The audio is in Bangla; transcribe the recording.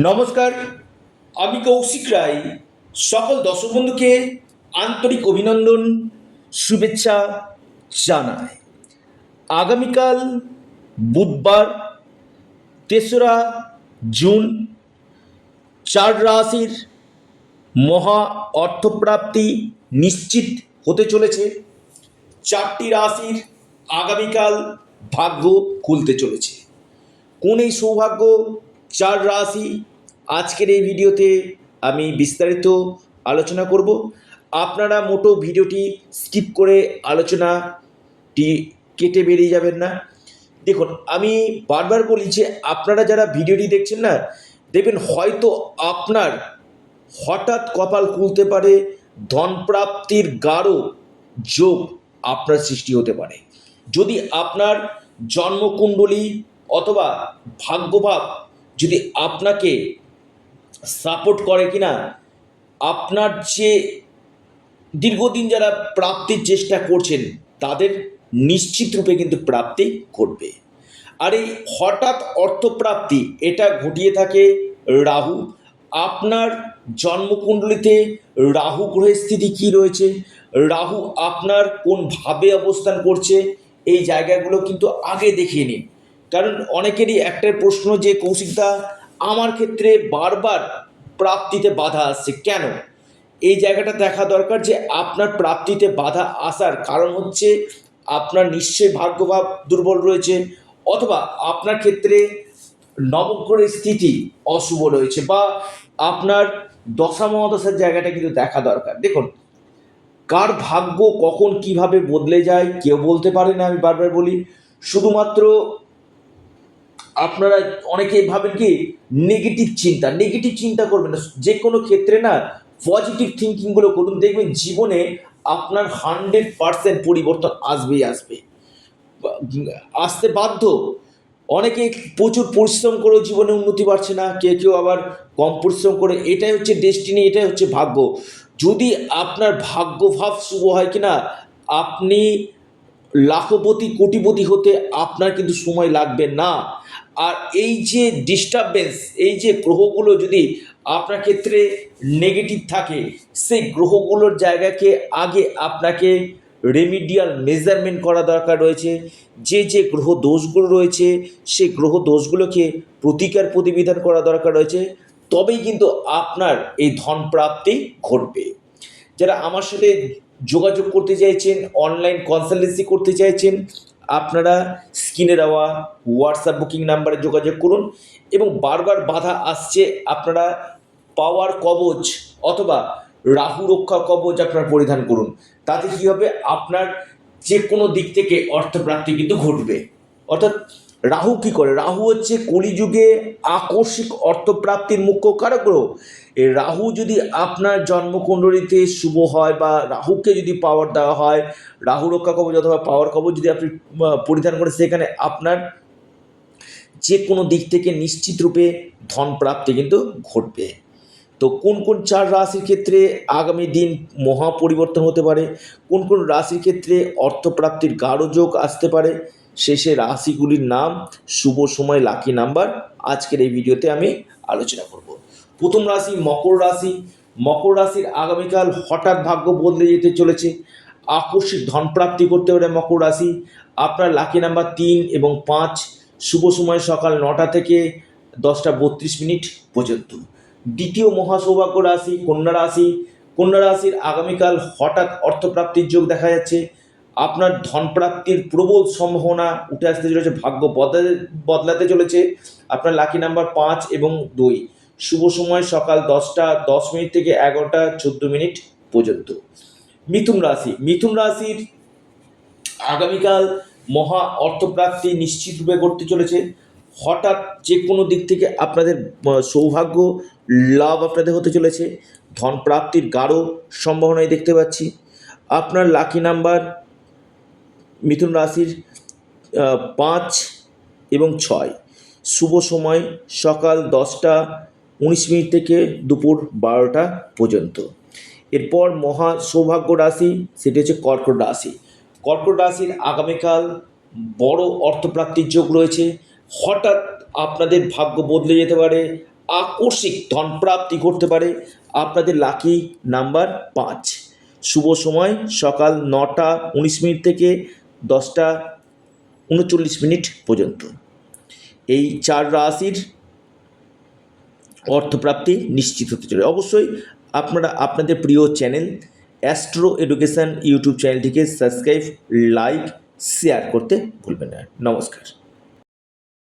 নমস্কার, আমি কৌশিক রায়। সকল দর্শক বন্ধুকে আন্তরিক অভিনন্দন, শুভেচ্ছা জানাই। আগামীকাল বুধবার 3রা জুন চার রাশির মহা অর্থপ্রাপ্তি নিশ্চিত হতে চলেছে। 4টি রাশির আগামীকাল ভাগ্য খুলতে চলেছে। কোন এই সৌভাগ্য 4 রাশি, আজকের এই ভিডিওতে আমি বিস্তারিত আলোচনা করব। আপনারা মোটো ভিডিওটি স্কিপ করে আলোচনাটি কেটে বেরিয়ে যাবেন না। দেখুন, আমি বারবার বলি যে আপনারা যারা ভিডিওটি দেখছেন না, দেখবেন হয়তো আপনার হঠাৎ কপাল খুলতে পারে, ধনপ্রাপ্তির গাঢ় যোগ আপনার সৃষ্টি হতে পারে। যদি আপনার জন্মকুণ্ডলী অথবা ভাগ্যভাব যদি আপনাকে সাপোর্ট করে কিনা, আপনার যে দীর্ঘদিন যারা প্রাপ্তির চেষ্টা করছেন তাদের নিশ্চিত রূপে কিন্তু প্রাপ্তি ঘটবে। আর এই হঠাৎ অর্থপ্রাপ্তি এটা ঘটিয়ে থাকে রাহু। আপনার জন্মকুণ্ডলিতে রাহু গ্রহের স্থিতি কী রয়েছে, রাহু আপনার কোন ভাবে অবস্থান করছে, এই জায়গাগুলো কিন্তু আগে দেখিয়ে নিন। কারণ অনেকেরই একটাই প্রশ্ন যে কৌশিকদা, আমার ক্ষেত্রে বারবার প্রাপ্তিতে বাধা আসছে কেন? এই জায়গাটা দেখা দরকার যে আপনার প্রাপ্তিতে বাধা আসার কারণ হচ্ছে আপনার নিশ্চয়ই ভাগ্যভাব দুর্বল রয়েছে, অথবা আপনার ক্ষেত্রে নবগ্রহের স্থিতি অশুভ রয়েছে, বা আপনার দশা মহাদশার জায়গাটা কিন্তু দেখা দরকার। দেখুন, কার ভাগ্য কখন কিভাবে বদলে যায় কেউ বলতে পারে না। আমি বারবার বলি, শুধুমাত্র আপনারা অনেকেই ভাবেন কি নেগেটিভ চিন্তা করবেন না। যে কোনো ক্ষেত্রে না পজিটিভ থিঙ্কিংগুলো করুন, দেখবেন জীবনে আপনার 100% পরিবর্তন আসবে, আসতে বাধ্য। অনেকে প্রচুর পরিশ্রম করেও জীবনে উন্নতি বাড়ছে না, কেউ আবার কম পরিশ্রম করে। এটাই হচ্ছে ডেস্টিনি, এটাই হচ্ছে ভাগ্য। যদি আপনার ভাগ্যভাব শুভ হয় কিনা, আপনি লাখপতি কোটিপতি হতে আপনার কিন্তু সময় লাগবে না। আর এই যে ডিস্টারবেন্স, এই যে গ্রহগুলো যদি আপনার ক্ষেত্রে নেগেটিভ থাকে, সেই গ্রহগুলোর জায়গাকে আগে আপনাকে রেমিডিয়াল মেজারমেন্ট করা দরকার রয়েছে। যে গ্রহ দোষগুলো রয়েছে সেই গ্রহ দোষগুলোকে প্রতিকার প্রতিবিধান করা দরকার রয়েছে, তবেই কিন্তু আপনার এই ধন প্রাপ্তি ঘটবে। যারা আমার সাথে যোগাযোগ করতে চাইছেন, অনলাইন কনসালটেন্সি করতে চাইছেন, আপনারা স্ক্রিনে দেওয়া হোয়াটসঅ্যাপ বুকিং নাম্বারে যোগাযোগ করুন। এবং বারবার বাধা আসছে, আপনারা পাওয়ার কবচ অথবা রাহু রক্ষা কবচ আপনারা পরিধান করুন। তাতে কী হবে, আপনার যে কোনো দিক থেকে অর্থপ্রাপ্তি কিন্তু ঘটবে। অর্থাৎ রাহু কী করে, রাহু হচ্ছে কলিযুগে আকস্মিক অর্থপ্রাপ্তির মুখ্য কারক গ্রহ। এই রাহু যদি আপনার জন্মকুণ্ডলিতে শুভ হয়, বা রাহুকে যদি পাওয়ার দেওয়া হয়, রাহু রক্ষা কবচ অথবা পাওয়ার কবচ যদি আপনি পরিধান করেন, সেখানে আপনার যে কোনো দিক থেকে নিশ্চিত রূপে ধন প্রাপ্তি কিন্তু ঘটবে। তো কোন কোন 4 রাশির ক্ষেত্রে আগামী দিন মহা পরিবর্তন হতে পারে, কোন কোন রাশির ক্ষেত্রে অর্থপ্রাপ্তির গাঢ় যোগ আসতে পারে, শেষে রাশিগুলির নাম, শুভ সময়, লাকি নাম্বার আজকের এই ভিডিওতে আমি আলোচনা করব। প্রথম রাশি মকর রাশি। মকর রাশির আগামীকাল হঠাৎ ভাগ্য বদলে যেতে চলেছে, আকস্মিক ধনপ্রাপ্তি করতে পারে মকর রাশি। আপনার লাকি নাম্বার 3 এবং 5, শুভ সময় সকাল 9টা থেকে 10টা 32 মিনিট পর্যন্ত। দ্বিতীয় মহাসৌভাগ্য রাশি কন্যা রাশি। কন্যা রাশির আগামীকাল হঠাৎ অর্থপ্রাপ্তির যোগ দেখা যাচ্ছে। আপনার ধনপ্রাপ্তির প্রবল সম্ভাবনা উঠে আসতে চলেছে, ভাগ্য বদলাতে চলেছে। আপনার লাকি নাম্বার 5 এবং 2, শুভ সময় সকাল 10টা 10 মিনিট থেকে 11টা 14 মিনিট পর্যন্ত। মিথুন রাশি। মিথুন রাশির আগামীকাল মহা অর্থপ্রাপ্তি নিশ্চিতরূপে ঘটতে চলেছে। হঠাৎ যে কোনো দিক থেকে আপনাদের সৌভাগ্য লাভ আপনাদের হতে চলেছে, ধন প্রাপ্তির গাঢ় সম্ভাবনাই দেখতে পাচ্ছি। আপনার লাকি নাম্বার মিথুন রাশির 5 এবং 6, শুভ সময় সকাল 10টা 19 মিনিট থেকে দুপুর 12টা পর্যন্ত। এরপর মহা সৌভাগ্য রাশি, সেটি হচ্ছে কর্কট রাশি। কর্কট রাশির আগামীকাল বড় অর্থপ্রাপ্তির যোগ রয়েছে। হঠাৎ আপনাদের ভাগ্য বদলে যেতে পারে, আকস্মিক ধন প্রাপ্তি ঘটতে পারে। আপনাদের লাকি নাম্বার 5। শুভ সময় সকাল 9টা 19 মিনিট থেকে 10টা 39 মিনিট পর্যন্ত। এই 4 রাশির অর্থপ্রাপ্তি নিশ্চিত হতে চলে। অবশ্যই আপনারা আপনাদের প্রিয় চ্যানেল অ্যাস্ট্রো এডুকেশন ইউটিউব চ্যানেলটিকে সাবস্ক্রাইব, লাইক, শেয়ার করতে ভুলবেন না। নমস্কার।